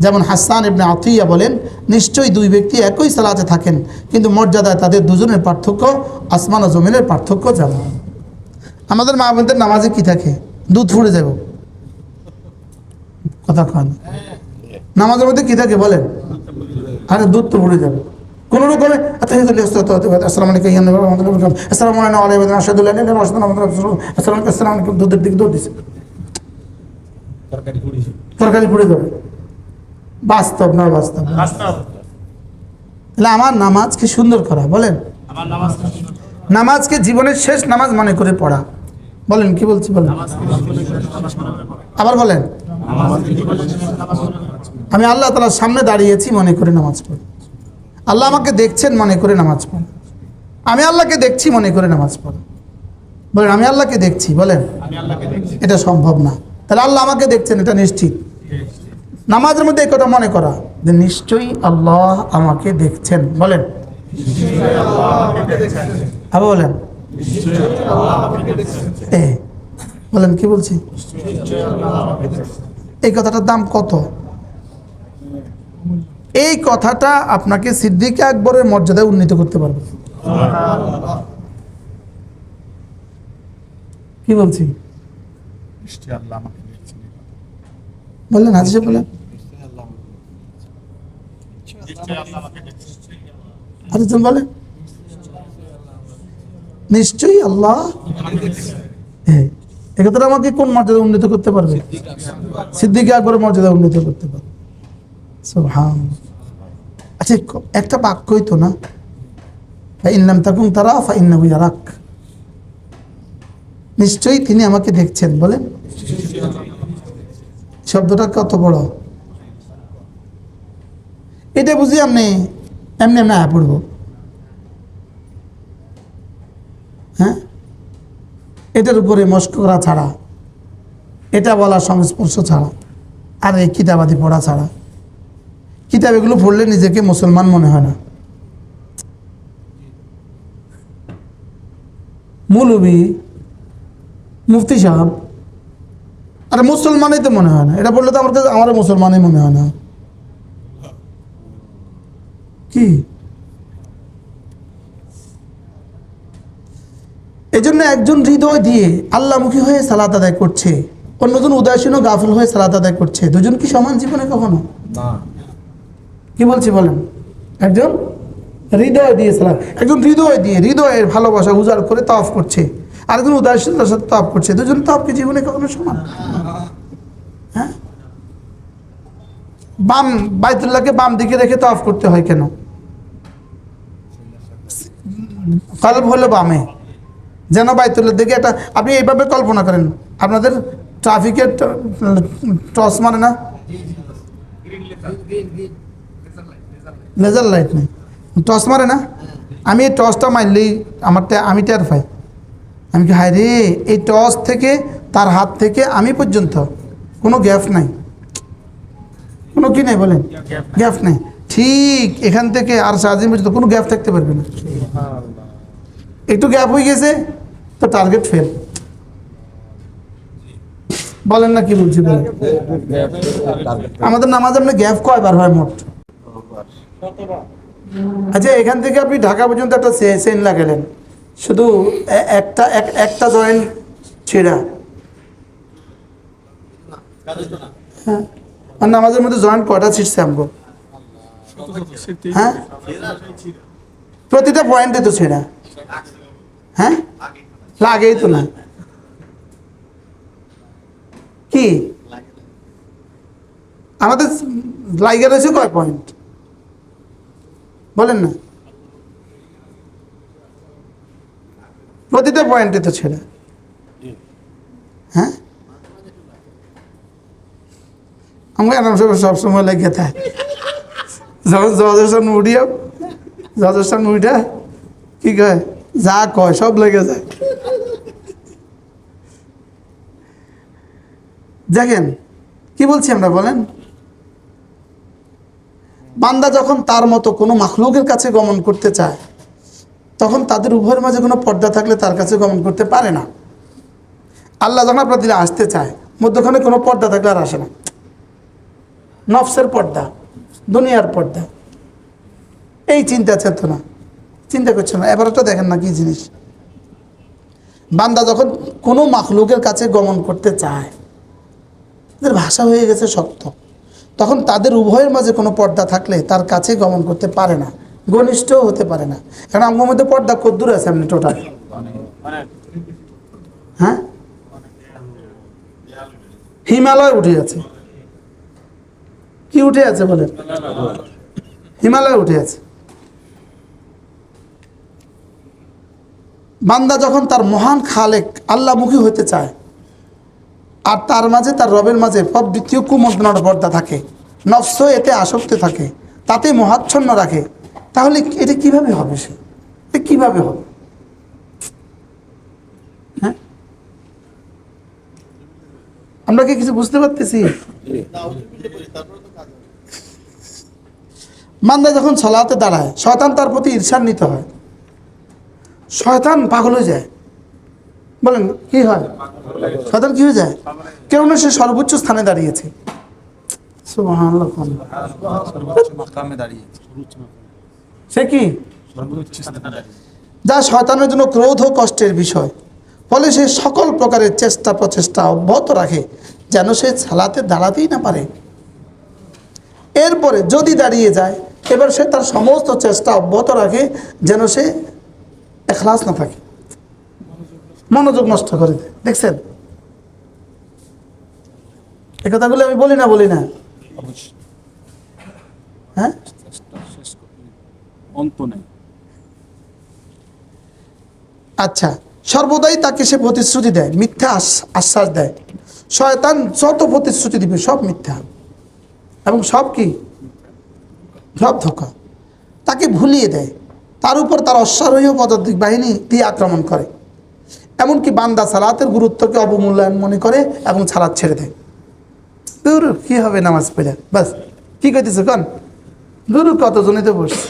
যেমন হাসান ইবনে আতিয়া বলেন, নিশ্চয়ই দুই ব্যক্তি একই সালাতে থাকেন, কিন্তু মর্যাদায় তাদের দুজনের পার্থক্য আসমান ও জমিনের পার্থক্য যেমন। আমাদের মা বোনদের নামাজে কি থাকে? দুধ ফুড়ে যাব কথা কন। নামাজের মধ্যে কি থাকে বলেন? আরে দুধ তো ফুড়ে যাবে কোন রকমে। আসসালামু আলাইকুম, দুধের দিকে দৌড় দিছে, তরকারি পুড়ে যাবে। বাস্তব না বাস্তব? তাহলে আমার নামাজকে সুন্দর করা, বলেন নামাজকে জীবনের শেষ নামাজ মনে করে পড়া। বলেন কি বলছি বলেন, আবার বলেন। আমি আল্লাহ তাআলার সামনে দাঁড়িয়েছি মনে করে নামাজ পড়ি, আল্লাহ আমাকে দেখছেন মনে করে নামাজ পড়ি, আমি আল্লাহকে দেখছি মনে করে নামাজ পড়ি। বলেন আমি আল্লাহকে দেখছি, বলেন এটা সম্ভব না। তাহলে আল্লাহ আমাকে দেখছেন এটা নিশ্চিত। নামাজের মধ্যে এই কথা মনে করা যে নিশ্চয়ই আল্লাহ আমাকে দেখছেন, বলেন আবার বলেন। বলেন কি বলছি? এই কথাটার দাম কত? এই কথাটা আপনাকে সিদ্দিক আকবরের মর্যাদায় উন্নীত করতে পারবে। কি বলছি বললেন? হাজি সাহেব বলেন, আরেকজন বলেন নিশ্চয়ই আল্লাহ। এই কথাটা আমাকে কোন মর্যাদা উন্নীত করতে পারবে? সিদ্দিক আকবরের মর্যাদা উন্নীত করতে পারবে। সুবহানাল্লাহ। আচ্ছা, একটা বাক্যই তো না, ফাইন লাম তাকুন তারা ফাইন্নাহু ইয়ারাক, নিশ্চয়ই তিনি আমাকে দেখছেন। বলেন শব্দটা কত বড়! এটা বুঝি এমনি এমনি এমনি আয়া পড়ব। হ্যাঁ, এটার উপরে মস্ক করা ছাড়া, এটা বলা সংস্পর্শ ছাড়া, আর এই কিতাবাদি পড়া ছাড়া, কিতাব এগুলো পড়লে নিজেকে মুসলমান মনে হয় না। মৌলবী মুফতি সাহেব, আরে মুসলমানই তো মনে হয় না। এটা বললে তো আমার কাছে আমার মুসলমানই মনে হয় না। কি এই জন্য একজন হৃদয় দিয়ে আল্লাহমুখী হয়ে সালাত আদায় করছে, অন্যজন উদাসীন ও গাফিল হয়ে সালাত আদায় করছে। দুজন কি সমান জীবনে? কখনো না। কি বলছি বলেন? একজন হৃদয় দিয়ে সালাত, একজন হৃদয় দিয়ে হৃদয়ের ভালোবাসা উজাড় করে তাওয়াফ করছে, আরেকজন উদাসীনতার সাথে তাওয়াফ করছে। দুজন তাওয়াফ কি জীবনে কখনো সমান? হ্যাঁ, বাম বাইতুল্লাহকে বাম দিকে রেখে তাওয়াফ করতে হয় কেন? কলব হলো বামে, যেন বাইতুল্লাহর দিকে একটা, আপনি এইভাবে কল্পনা করেন, আপনাদের ট্রাফিকের টর্চ মারে না, লেজার লাইট নেই, টর্চ মারে না। আমি এই টর্চটা মারলেই আমি টের পাই। আমি কি হায় রে, এই টর্চ থেকে তার হাত থেকে আমি পর্যন্ত কোনো গ্যাপ নাই, কোনো কি নেই বলেন, গ্যাপ নেই। ঠিক এখান থেকে আর সাজিম পর্যন্ত কোনো গ্যাপ থাকতে পারবে না। একটু গ্যাপ হয়ে গেছে তো টার্গেট ফেল। বলেন না কি বলছি বলেন। আমাদের নামাজ আপনি গ্যাপ কয়বার হয় মোট? আচ্ছা এখান থেকে আপনি ঢাকা পর্যন্ত একটা চেইন লাগালেন, শুধু একটা জয়েন্ট ছেঁড়া, হ্যাঁ, আর নামাজের মধ্যে জয়েন্ট কয়টা ছিটছে আমগো? হ্যাঁ, প্রতিটা পয়েন্টে তো ছেঁড়া। হ্যাঁ, লাগেই তো না। কি আমাদের লাইগা রয়েছে কয় পয়েন্ট বলেন না? প্রতিটা পয়েন্টে তো ছেড়ে। হ্যাঁ, আমরা সবসময় লেগে থাকে যখন জজের সামনে উঠিও, জজের সামনে উঠা কি কয়, যা কয় সব লেগে যায়। দেখেন কি বলছি আমরা, বলেন। বান্দা যখন তার মতো কোনো মাখলুকের কাছে গমন করতে চায়, তখন তাদের উভয়ের মাঝে কোনো পর্দা থাকলে তার কাছে গমন করতে পারে না। আল্লাহ যখন আপনার দিলে আসতে চায়, মধ্যখানে কোনো পর্দা থাকলে আর আসে না। নফসের পর্দা, দুনিয়ার পর্দা, এই চিন্তা চেতনা চিন্তা করছে না। এবার তো দেখেন না কি জিনিস, বান্দা যখন কোনো মাখলুকের কাছে গমন করতে চায়, তাদের ভাষা হয়ে গেছে শক্ত, তখন তাদের উভয়ের মাঝে কোনো পর্দা থাকলে তার কাছে গমন করতে পারে না, ঘনিষ্ঠও হতে পারে না। কারণ আমার মধ্যে পর্দা কদ্দূর আছে আপনি টোটাল? হ্যাঁ, হিমালয় উঠে আছে। কি উঠে আছে বলেন? হিমালয় উঠে আছে। বান্দা যখন তার মহান খালেক আল্লাহমুখী হতে চায়, আর তার মাঝে তার রবের মাঝে প্রবৃত্তীয় কুমন্ত্রণার পর্দা থাকে, নফস এতে আসক্তি থাকে, তাতে মোহাচ্ছন্ন রাখে, তাহলে এটা কিভাবে হবে? সে এটা কিভাবে হবে? হ্যাঁ, আমরা কি কিছু বুঝতে পারতেছি? বান্দা যখন সালাতে দাঁড়ায়, শয়তান তার প্রতি ঈর্ষান্বিত হয়, শয়তান পাগল হয়ে যায়। বলেন কি হয়? শয়তান কি হয়ে যায়? কেননা সে সর্বোচ্চ স্থানে দাঁড়িয়েছে। সুবহানাল্লাহ। সে কি? যা শয়তানের জন্য ক্রোধ ও কষ্টের বিষয়। ফলে সে সকল প্রকারের চেষ্টা প্রচেষ্টা অব্যাহত রাখে যেন সে সালাতে দাঁড়াতেই না পারে। এরপরে যদি দাঁড়িয়ে যায়, এবার সে তার সমস্ত চেষ্টা অব্যাহত রাখে যেন সে ইখলাস না থাকে, মনোযোগ নষ্ট করে দেয়। দেখছেন এই কথাগুলো আমি বলি না? হ্যাঁ, আচ্ছা, সর্বদাই তাকে সে প্রতিশ্রুতি দেয়, মিথ্যা আশ্বাস দেয়। শয়তান যত প্রতিশ্রুতি দিবে সব মিথ্যা এবং সব কি? সব ধোঁকা। তাকে ভুলিয়ে দেয়, তার উপর তার অশ্বারোহী পদাতিক বাহিনী দিয়ে আক্রমণ করে। এমনকি বান্দা সালাতের গুরুত্বকে অবমূল্যায়ন মনে করে এবং সালাত ছেড়ে দেয়। দূর কি হবে নামাজ পড়ে, বাস কি কইতেছে কন, দূর কতজনে তো বসে।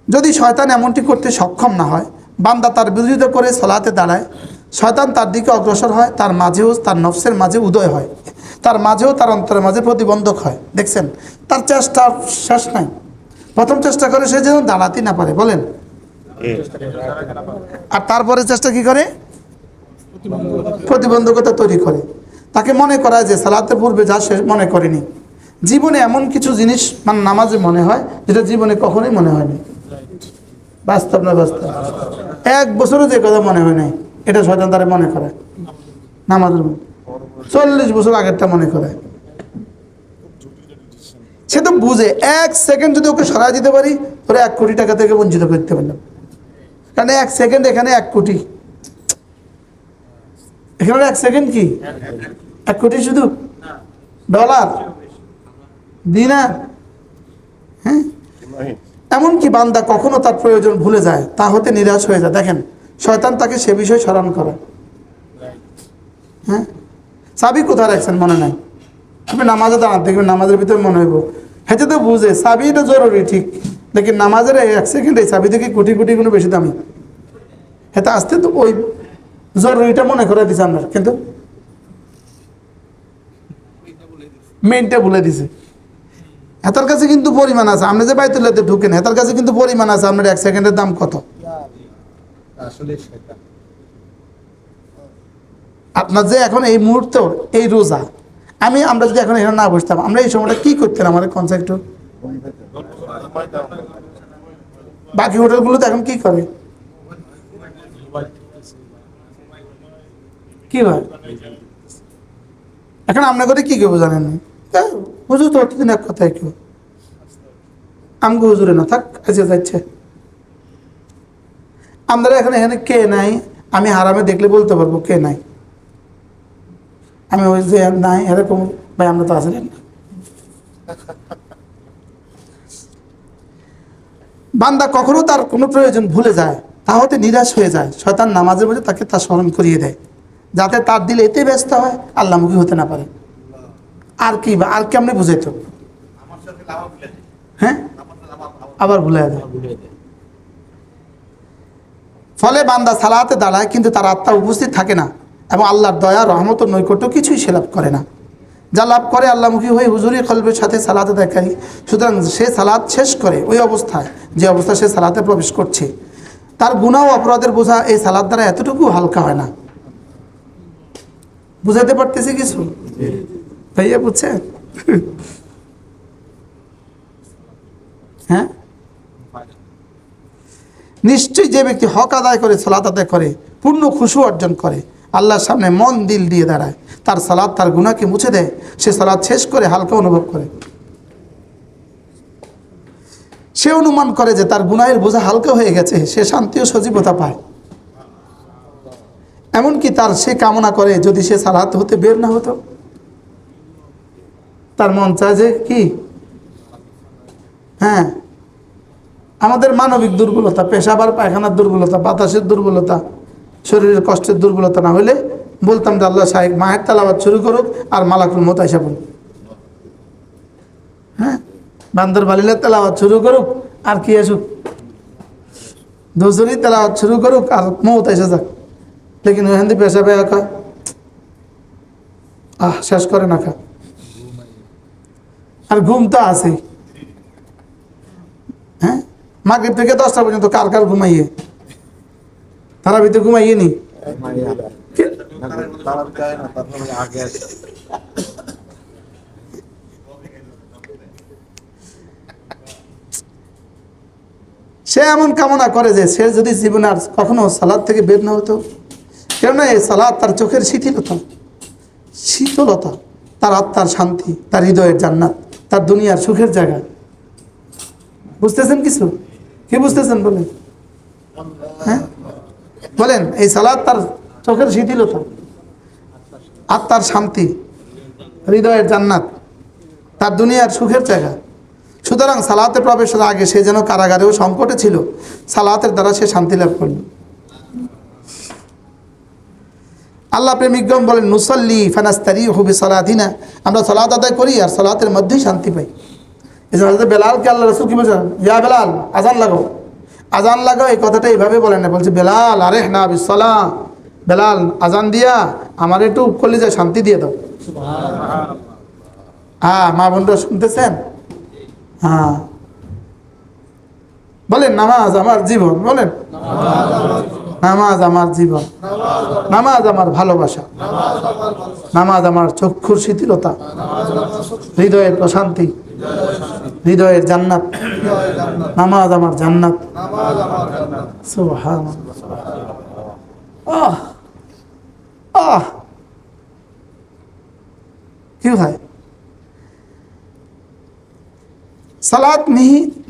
যদি শয়তান এমনটি করতে সক্ষম না হয়, বান্দা তার বিরোধিতা করে সালাতে দাঁড়ায়, শয়তান তার দিকে অগ্রসর হয়, তার মাঝেও তার নফসের মাঝে উদয় হয়, তার মাঝেও তার অন্তরের মাঝে প্রতিবন্ধক হয়। দেখছেন তার চেষ্টা শেষ নাই। প্রথম চেষ্টা করে সে যেন দাঁড়াতেই না পারে, বলেন, আর তারপরে চেষ্টা কি করে? প্রতিবন্ধকতা তৈরি করে। তাকে মনে করায় যে সালাতের পূর্বে যা সে মনে করেনি। জীবনে এমন কিছু জিনিস মানে নামাজে মনে হয় যেটা জীবনে কখনোই মনে হয়নি। বাস্তব না বাস্তব? 1 বছরও যে কথা মনে হয় নাই, এটা শয়তান তারে মনে করে নামাজের মধ্যে। 40 বছর আগেরটা মনে করে। সে তো বুঝে 1 সেকেন্ড যদি ওকে সরাই দিতে পারি, ওরা 1 কোটি টাকা থেকে বঞ্চিত করতে পারলাম। কারণ 1 সেকেন্ড এখানে 1 কোটি, এখানে 1 সেকেন্ড কি 1 কোটি শুধু ডলার, দিনার। হ্যাঁ, এমনকি বান্দা কখনো তার প্রয়োজন ভুলে যায়, তা হতে নিরাশ হয়ে যায়। দেখেন শয়তান তাকে সে বিষয় স্মরণ করে। হ্যাঁ, চাবি কোথায় রাখছেন মনে নাই, আপনি নামাজে দাঁড়ান, দেখবেন নামাজের ভিতরে মনে হইব হেঁটে তো বুঝে চাবিটা জরুরি ঠিক, দেখি নামাজের 1 সেকেন্ড এই চাবি থেকে কোটি কোটি গুণ বেশি দামি। হেঁটে আসতে তো ওই জরুরিটা মনে করে দিছে আপনার, কিন্তু মেইনটা বলে দিছে। হেতার কাছে কিন্তু পরিমাণ আছে, আপনি যে বাইতুল্লাহতে ঢুকেন হেতার কাছে কিন্তু পরিমাণ আছে, আপনার 1 সেকেন্ডের দাম কত। আপনার যে এখন এই মুহূর্তে এই রোজা, আমরা যদি এখন এখানে না বসতাম, আমরা এই সময়টা কি করতেন আমাদের কনসেপ্ট। বাকি হোটেলগুলো তো এখন কি করে, কি হয় এখন আমরা করে কি করবো জানেন না, হুজুর তো অতদিন এক কথায় কেউ আমগো হুজুরে না থাক কাছে যাচ্ছে। আমরা এখানে কে নাই, আমি হারামে দেখলে বলতে পারবো কে নাই। আমি ওই যে নাই এরকম ভাই আমরা তো আসলেন না। বান্দা কখনো তার কোনো প্রয়োজন ভুলে যায়, তা হতে নিরাশ হয়ে যায়, শয়তান নামাজের মধ্যে তাকে তা স্মরণ করিয়ে দেয়, যাতে তার দিলে এতে ব্যস্ত হয় আল্লাহমুখী হতে না পারে। আর কি বা আর কেমনে বুঝাইত, হ্যাঁ আবার ভুলে যায়। ফলে বান্দা সালাতে দাঁড়ায় কিন্তু তার আত্মা উপস্থিত থাকে না, এবং আল্লাহর দয়া রহমত ও নৈকট্য কিছুই সে লাভ করে না। যা লাভ করে আল্লাহমুখী হয়ে হুজুরি কলবের সাথে সালাতে দেখাই। সুতরাং সে সালাত শেষ করে ওই অবস্থায়, যে অবস্থায় সে সালাতে প্রবেশ করছে, তার গুনাহ ও অপরাধের বোঝা এই সালাত দ্বারা এতটুকু হালকা হয় না। বুঝাইতে পারতেছি কিছু ভাইয়া, বুঝছেন? হ্যাঁ, নিশ্চয়ই যে ব্যক্তি হক আদায় করে সালাত আদায় করে, পূর্ণ খুশু অর্জন করে, আল্লাহর সামনে মন দিল দিয়ে দাঁড়ায়, তার সালাত তার গুনাহকে মুছে দেয়, সে সালাত শেষ করে হালকা অনুভব করে। সে অনুমান করে যে তার গুনাহের বোঝা হালকা হয়ে গেছে, সে শান্তি ও সজীবতা পায়। এমনকি সে কামনা করে যদি সে সালাত হতে বের না হতো। তার মন চায় যে কি, হ্যাঁ আমাদের মানবিক দুর্বলতা, পেশাবার পায়খানার দুর্বলতা, বাতাসের দুর্বলতা, শরীরের কষ্টের দুর্বলতা না হলে বলতাম যে আল্লাহ সাহেব মায়ের তেলাওয়াত শুরু করুক আর মালাকুল মউত আইসা বলুক। হ্যাঁ, বান্দর বালিলের তেলাওয়াত শুরু করুক আর কি আসুক, দুজনই তেলাওয়াত শুরু করুক আর মউত আইসা যাক। লেকিন ওখান দিয়ে পেশা পেয়ে খা, শেষ করে না খা, আর ঘুম তো আছেই। হ্যাঁ, মাগরিব থেকে 10টা পর্যন্ত কার কার ঘুমাইয়ে, তারা ভিতরে ঘুমাইয়ে নি। সে এমন কামনা করে যে সে যদি জীবনে আর কখনো সালাদ থেকে বের না হতো। কেননা এই সালাদ তার চোখের শীতলতা, তার আত্মার শান্তি, তার হৃদয়ের জান্নাত, তার দুনিয়ার সুখের জায়গা। বুঝতেছেন কিছু? কি বুঝতেছেন বলেন? হ্যাঁ বলেন, এই সালাদ তার চোখের শিথিলতা, আত্মার শান্তি, হৃদয়ের জান্নাত, তার দুনিয়ার সুখের জায়গা। সুতরাং সালাতে প্রবেশের আগে সে যেন কারাগারেও সংকটে ছিল, সালাতের দ্বারা সে শান্তি লাভ করল। আল্লাহ প্রেমিকগণ বলেন, নুসাল্লি ফানাস্তারিহু বিসালাতিনা, আমরা সালাত আদায় করি আর সালাতের মধ্যেই শান্তি পাই। এই জন্য বেলালকে আল্লাহ রাসূল কি বলেছেন, ইয়া বেলাল আজান লাগাও, আজান লাগাও। এই কথাটা এইভাবে বলেন না, বলছে বেলাল আরেহনা বিসসালাহ, বেলাল আজান দিয়া আমার একটু কলিজায় শান্তি দিয়ে দাও। হ্যাঁ মা বোনরা শুনতেছেন? হ্যাঁ বলেন, নামাজ আমার জীবন। বলেন, নামাজ আমার জীবন, নামাজ আমার ভালোবাসা, নামাজ আমার চক্ষুর শিথিলতা, হৃদয়ের প্রশান্তি, হৃদয়ের জান্নাত, নামাজ আমার জান্নাত। সুবহানাল্লাহ। কি ভাই, সালাত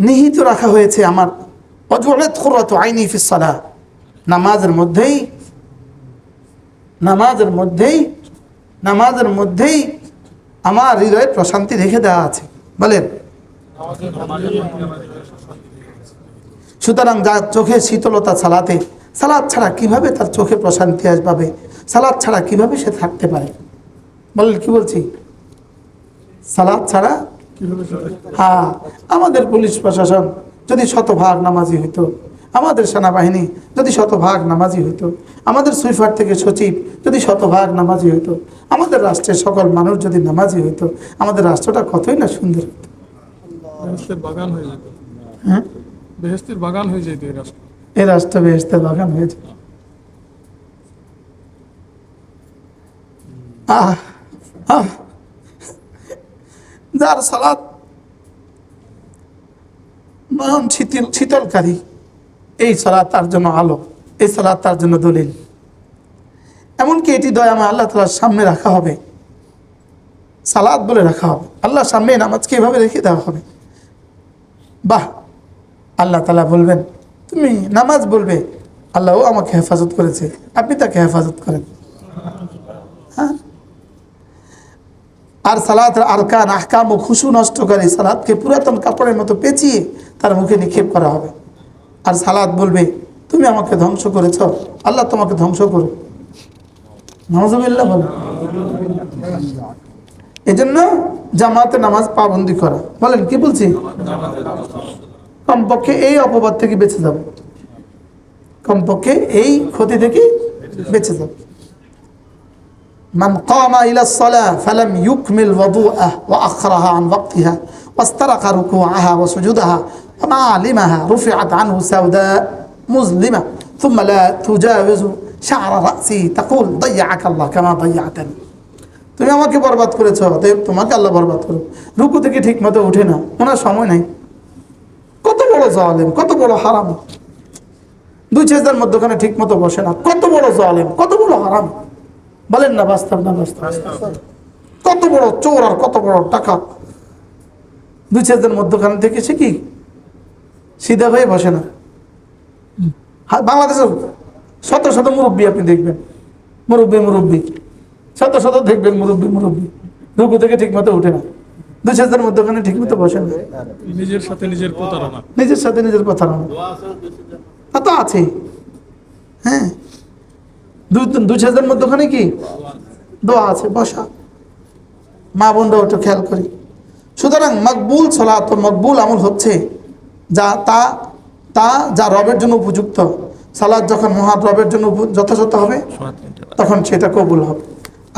নিহিত রাখা হয়েছে আমার ওয়াজুলাত কুররাতু আইনি ফিস সালাহ, নামাজের মধ্যেই আমার হৃদয়ে প্রশান্তি রেখে দেওয়া আছে। বলেন, সুতরাং যার চোখে শীতলতা সালাতে, সালাত ছাড়া কিভাবে তার চোখে প্রশান্তি আসবে, সালাত ছাড়া কিভাবে সে থাকতে পারে? বলেন কি বলছি, সালাত ছাড়া কিভাবে চলে? হ্যাঁ, আমাদের পুলিশ প্রশাসন যদি শতভাগ নামাজি হইতো, আমাদের সেনাবাহিনী যদি শতভাগ নামাজি হইতো, আমাদের সুইফার থেকে সচিব যদি শতভাগ নামাজি হইতো, আমাদের রাষ্ট্রের সকল মানুষ যদি নামাজি হইতো, আমাদের রাষ্ট্রটা কতই না সুন্দর হতো। বেহেশতের বাগান হয়ে যেত। হ্যাঁ, বেহেশতের বাগান হয়ে যেত এই রাষ্ট্র। এই রাষ্ট্র বেহেশতের বাগান হয়েছে। আহ আহ যার সালাত নয়ন শীতলকারী, এই সালাত তার জন্য আলো, এই সালাত তার জন্য দলিল। এমনকি এটি দয়াময় আল্লাহ তাআলার সামনে রাখা হবে, সালাত বলে রাখা হবে, আল্লাহর সামনে নামাজকে এভাবে রেখে দেওয়া হবে। বাহ, আল্লাহ তাআলা বলবেন তুমি নামাজ বলবে, আল্লাহও আমাকে হেফাজত করেছে, আপনি তাকে হেফাজত করেন। হ্যাঁ, আর সালাতের আরকান আহকাম ও খুশু নষ্টকারী সালাতকে পুরাতন কাপড়ের মতো পেঁচিয়ে তার মুখে নিক্ষেপ করা হবে। আর সালাত বলবে তুমি আমাকে ধ্বংস করেছ, আল্লাহ তোমাকে ধ্বংস করুক। নাউজুবিল্লাহ বলেন। এই জন্য জামাতে নামাজ পাবন্দি করা। বলেন কি বলছি? কমপক্ষে এই অপবাদ থেকে বেঁচে যাবে, কমপক্ষে এই ক্ষতি থেকে বেঁচে যাবে। من قام إلى الصلاة فلم يكمل وضوءه وأخرها عن وقتها واسترق ركوعها وسجودها ومعالمها رفعت عنه سوداء مظلمة ثم لا تجاوز شعر رأسي تقول ضيعك الله كما ضيعتني। তুমি আমাকে বরবাদ করেছো, তোমাকে আল্লাহ বরবাদ করো। রুকু থেকে ঠিক মতো উঠে না, ওনার সময় নাই। কত বড় জালেম, কত বড় হারাম। দুই চেষ্টার মধ্যখানে ঠিক মতো বসে না, কত বড় জালেম, কত বড় হারাম। বলেন না বাস্তব না বাস্তব? কত বড় চোর আর কত বড় টাকা। দুই চেষ্টার মধ্যখানে থেকে সে কি সিধা হয়ে বসে না। বাংলাদেশের শত শত মুরব্বী আপনি দেখবেন, মুরব্বী শত শত দেখবেন মুরব্বী রুকু থেকে ঠিক মতো উঠে না, দুই চেষ্টার মধ্যখানে ঠিক মতো বসে না। নিজের সাথে নিজের প্রতারণা। নিজের সাথে নিজের প্রতারণা তা তো আছে। হ্যাঁ, দুই চেষ্টার মধ্যখানে কি দোয়া আছে, বসা। মা বোনরা একটু খেয়াল করি। সুতরাং মকবুল সালাত ও মকবুল আমল হচ্ছে যা রবের জন্য উপযুক্ত। সালাত যখন মহান রবের জন্য যথাযথ হবে তখন সেটা কবুল হবে।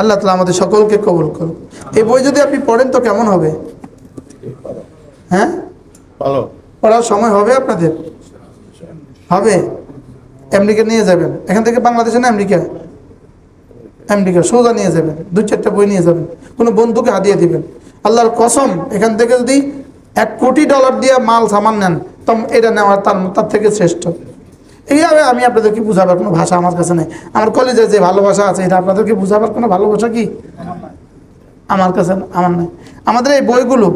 আল্লাহ তাআলা আমাদের সকলকে কবুল করুন। এই বই যদি আপনি পড়েন তো কেমন হবে? হ্যাঁ, পড়ার সময় হবে আপনাদের? হবে। আমেরিকা নিয়ে যাবেন, এখান থেকে বাংলাদেশে না আমেরিকা সোজা নিয়ে যাবেন, 2-4টা বই নিয়ে যাবেন, কোনো বন্ধুকে হাদিয়া দিবেন। আল্লাহর কসম, এখান থেকে যদি $1 কোটি দিয়ে মাল সামান নেন তো এটা নেওয়ার তার থেকে শ্রেষ্ঠ। এইভাবে আমি আপনাদেরকে বুঝাবার কোনো ভাষা আমার কাছে নেই। আমার কলেজে যে ভালোবাসা আছে এটা আপনাদেরকে বুঝাবার কোনো ভালোবাসা কি আমার কাছে আমার নেই। আমাদের এই বইগুলো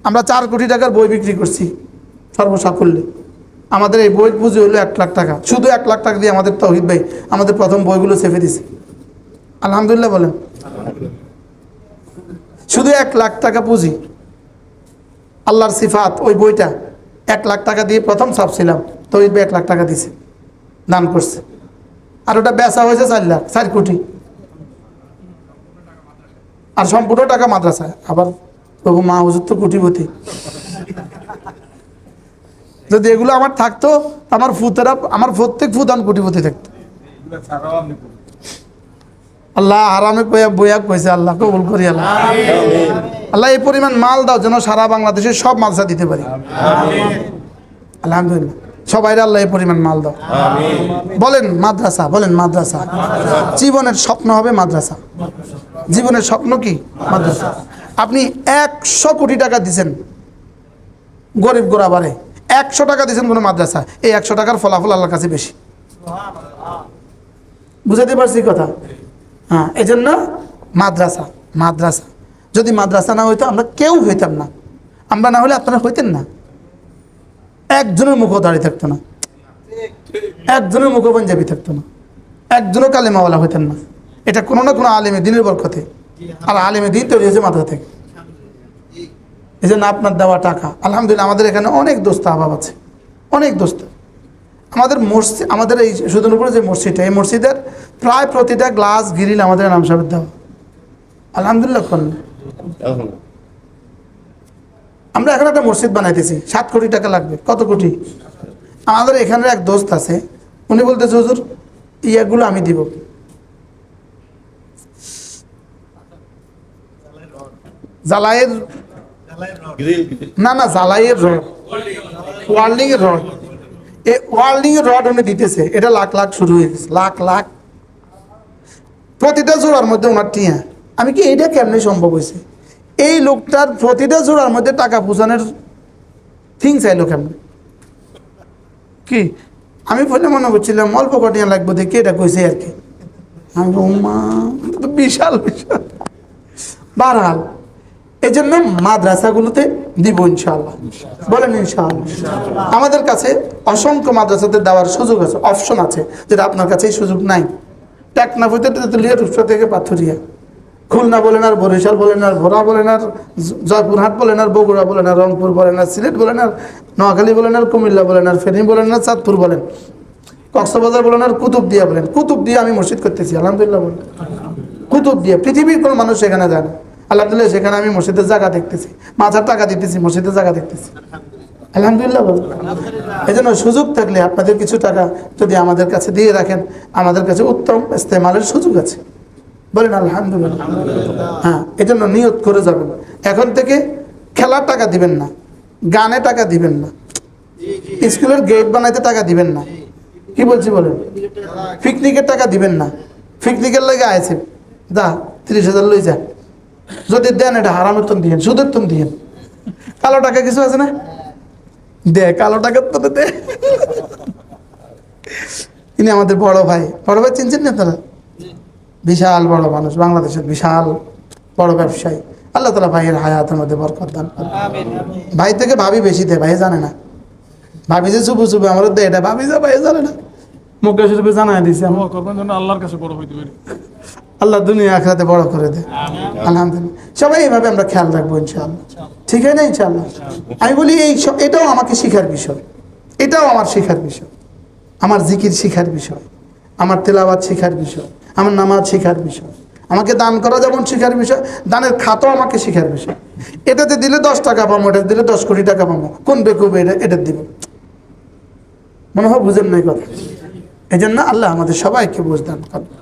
আমরা 4 কোটি টাকার বই বিক্রি করছি সর্বসাকুল্যে। আমাদের এই বই পুঁজি হলো 1 লাখ টাকা। শুধু 1 লাখ টাকা দিয়ে আমাদের তৌহিদ ভাই আমাদের প্রথম বইগুলো ছেপে দিছে। আলহামদুলিল্লাহ বলেন। শুধু 1 লাখ টাকা পুঁজি, আল্লাহর সিফাত, ওই বইটা 1 লাখ টাকা দিয়ে প্রথম ছাপছিলাম। তৌহিদ ভাই 1 লাখ টাকা দিছে, দান করছে। আর ওটা বেচা হয়েছে 4 কোটি। আর সম্পূর্ণ টাকা মাদ্রাসায়। আবার তবু মা হুজুর তো কোটিপতি। যদি এগুলো আমার থাকতো আমার ফুতেরা, আমার প্রত্যেক ফুদান কোটিপতি থাকতো। আল্লাহ আরামে বইয়া কইছে, আল্লাহ কবুল করি। আল্লাহ এই পরিমাণ মাল দাও যেন সারা বাংলাদেশের সব মাদ্রাসা দিতে পারি। আলহামদুলিল্লাহ, সবাই আল্লাহ এই পরিমাণ মাল দাও। বলেন মাদ্রাসা, বলেন মাদ্রাসা। জীবনের স্বপ্ন হবে মাদ্রাসা। জীবনের স্বপ্ন কি? মাদ্রাসা। আপনি 100 কোটি টাকা দিচ্ছেন গরিব গোরাবারে, 100 টাকা দিচ্ছেন কোনো মাদ্রাসা, এই 100 টাকার ফলাফল আল্লাহর কাছে বেশি। বুঝাতে পারছি কথা? হ্যাঁ, এই জন্য মাদ্রাসা। যদি মাদ্রাসা না হইতো আমরা কেউ হইতাম না। আমরা না হলে আপনারা হইতেন না। একজনের মুখও দাঁড়িয়ে থাকতো না, একজনের মুখও পাঞ্জাবি থাকতো না, একজনও কালেমাওয়ালা হইতেন না। এটা কোনো না কোনো আলেমে দিনের বরকতে। আর আলেমে দিন তৈরি হয়েছে মাদ্রাসা থেকে। এই জন্য আপনার দেওয়া টাকা, আলহামদুলিল্লাহ আমাদের এখানে অনেক দোস্ত আবাব আছে, অনেক দোস্ত। আমাদের মসজিদ, আমাদের এই সুদনপুরে যে মসজিদটা, এই মসজিদের প্রায় প্রতিটা গ্লাস গ্রিল আমাদের নাম সাহেব দেওয়া। আলহামদুলিল্লাহ। আমরা এখন একটা মসজিদ বানাইতেছি, 7 কোটি টাকা লাগবে। কত কোটি? আমাদের এখানের এক দোস্ত আছে, উনি বলতেছে হুজুর ইয়াগুলো আমি দিব। জালাইয়ের না জালাইয়ের রড, ওয়ার্ল্ডিং এর রড, এই ওয়ার্ল্ডিং এর রড উনি দিতেছে। এটা লাখ লাখ শুরু হয়ে গেছে, লাখ লাখ প্রতিটা জোড়ার মধ্যে ওনার টিয়া। আমি কি এইটা কেমনি সম্ভব হয়েছে? এই লোকটার প্রতিটা জোড়ার মধ্যে টাকা পৌঁছানোর থিং চাইলো কেমন? কি আমি বলে মনে করছিলাম অল্প কটিয়া লাগবে দেখে এটা কইছে আর কি। আমি মা বিশাল বিশাল বারহাল। এই জন্য মাদ্রাসাগুলোতে দিব ইনশাআল্লাহ, বলেন ইনশাআল্লাহ। আমাদের কাছে অসংখ্য মাদ্রাসাতে দেওয়ার সুযোগ আছে, অপশন আছে, যেটা আপনার কাছে এই সুযোগ নাই। টেকনাফ হইতে তেঁতুলিয়া, রূপসা থেকে পাথুরিয়া, খুলনা বলেন আর বরিশাল বলেন আর ভোলা বলেন আর জয়পুরহাট বলেন আর বগুড়া বলেন আর রংপুর বলেন আর সিলেট বলেন আর নোয়াখালী বলেন আর কুমিল্লা বলেন আর ফেনী বলেন আর চাঁদপুর বলেন, কক্সবাজার বলেন আর কুতুবদিয়া বলেন। কুতুবদিয়া আমি মসজিদ করতেছি আলহামদুলিল্লাহ বলেন। কুতুবদিয়া পৃথিবীর কোনো মানুষ সেখানে যায় না, আলহামদুলিল্লাহ সেখানে আমি মসজিদের জায়গা দেখতেছি, মাথার টাকা দিতেছি, মসজিদের জায়গা দেখতেছি আলহামদুলিল্লাহ বলেন। এই জন্য সুযোগ থাকলে আপনাদের কিছু টাকা যদি আমাদের কাছে দিয়ে রাখেন, আমাদের কাছে উত্তম ইস্তেমালের সুযোগ আছে, বলেন আলহামদুলিল্লাহ। হ্যাঁ, এই জন্য নিয়ত করে যাবেন। এখন থেকে খেলার টাকা দিবেন না, গানে টাকা দিবেন না, স্কুলের গেট বানাইতে টাকা দিবেন না, কি বলছি বলেন, পিকনিকের টাকা দিবেন না। পিকনিকের লাগে আইছে দা 30,000 লই যা, যদি দেন এটা হারামের তন দিয়েন, সুদের তন দিয়েন। কালো টাকা কিছু আছে না, দে কালো টাকা তো দে। ইনি আমাদের বড় ভাই, বড় ভাই চিনছেন না তারা? বিশাল বড় মানুষ, বাংলাদেশের বিশাল বড় ব্যবসায়ী। আল্লাহ তাআলা ভাইয়ের হায়াতের মধ্যে বরকত দান করেন। ভাই থেকে ভাবি বেশি দেয়, ভাই জানে না। ভাবি যে চুপু চুপু আমার দেয়, এটা ভাবি যা ভাই জানে না, মুখে শুরু জানাই দিয়েছে। দোয়া করবেন যেন আল্লাহর কাছে বড় হইতে পারি। আল্লাহ দুনিয়া আখিরাতে বড় করে দেয় আলহামদুলিল্লাহ। সবাই এইভাবে আমরা খেয়াল রাখবো ইনশাআল্লাহ, ঠিক আছে না ইনশাআল্লাহ? আমি বলি এটাও আমাকে শিখার বিষয়, এটাও আমার শিখার বিষয়, আমার জিকির শিখার বিষয়, আমার তেলাওয়াত শিখার বিষয়, আমার নামাজ শিখার বিষয়, আমাকে দান করা যেমন শিখার বিষয়, দানের খাতও আমাকে শিখার বিষয়। এটাতে দিলে 10 টাকা পাবো, এটাতে দিলে 10 কোটি টাকা পাবো, কোন বেকুবে এটা দিব? মনে হয় বুঝেন নাই কথা। এই জন্য আল্লাহ আমাদের সবাইকে বুঝ দান করেন।